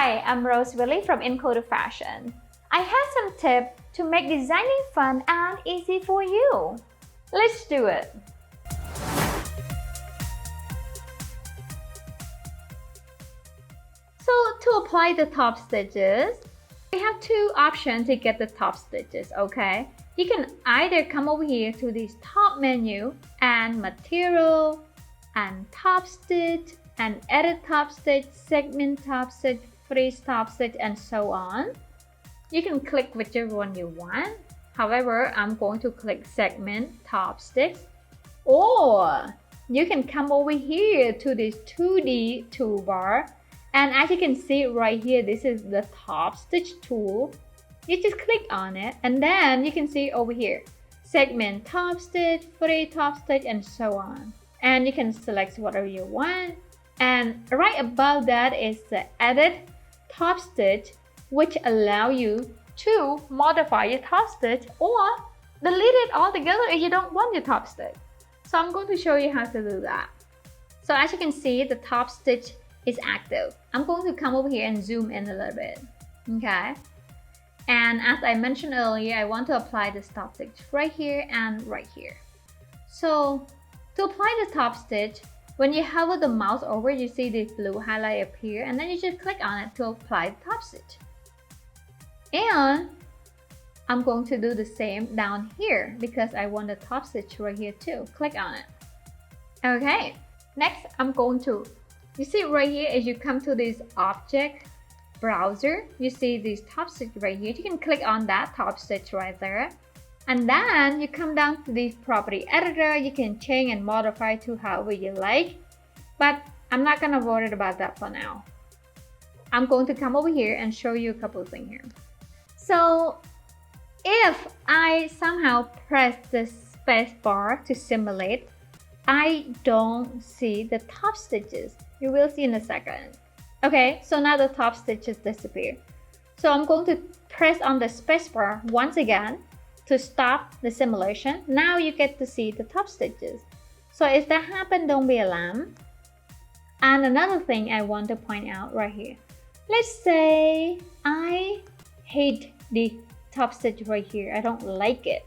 Hi, I'm Rose Willie from Intuos Fashion. I have some tips to make designing fun and easy for you. Let's do it! So to apply the top stitches, we have two options to get the top stitches, okay? You can either come over here to this top menu and material and top stitch and edit top stitch, segment top stitch, freeze top stitch, and so on. You can click whichever one you want. However, I'm going to click segment top stitch, or you can come over here to this 2D toolbar, and as you can see right here, this is the top stitch tool. You just click on it, and then you can see over here segment top stitch, freeze top stitch, and so on. And you can select whatever you want. And right above that is the edit top stitch, which allow you to modify your top stitch or delete it altogether if you don't want your top stitch. So I'm going to show you how to do that. So as you can see, the top stitch is active. I'm going to come over here and zoom in a little bit. Okay. And as I mentioned earlier, I want to apply the top stitch right here and right here. So to apply the top stitch, when you hover the mouse over, you see this blue highlight appear, and then you just click on it to apply the top stitch. And I'm going to do the same down here because I want the top stitch right here too. Click on it. Okay, next I'm going to, you see right here as you come to this object browser, you see this top stitch right here. You can click on that top stitch right there. And then you come down to the property editor. You can change and modify to however you like, but I'm not gonna worry about that for now. I'm going to come over here and show you a couple of things here. So if I somehow press the space bar to simulate, I don't see the top stitches. You will see in a second. Okay, so now the top stitches disappear. So I'm going to press on the space bar once again to stop the simulation. Now you get to see the top stitches. So if that happens, don't be alarmed. And another thing I want to point out right here. Let's say I hate the top stitch right here. I don't like it.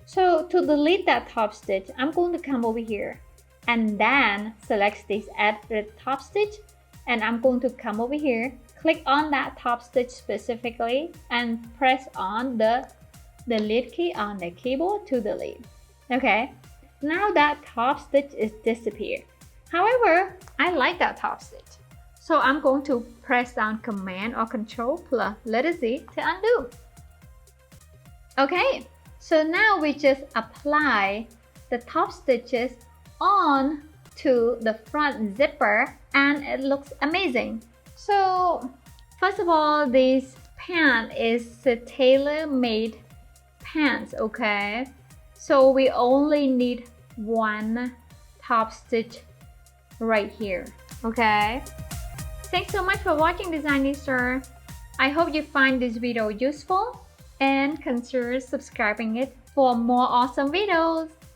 So to delete that top stitch, I'm going to come over here and then select this edit top stitch. And I'm going to come over here, click on that top stitch specifically, and press on the delete key on the keyboard to delete. Okay, now that top stitch is disappeared. However, I like that top stitch. So I'm going to press down Command or Control plus letter Z to undo. Okay, so now we just apply the top stitches on to the front zipper and it looks amazing. So first of all, this pant is a tailor-made pants, okay? So we only need one top stitch right here, okay? Thanks so much for watching Designister. I hope you find this video useful and consider subscribing it for more awesome videos.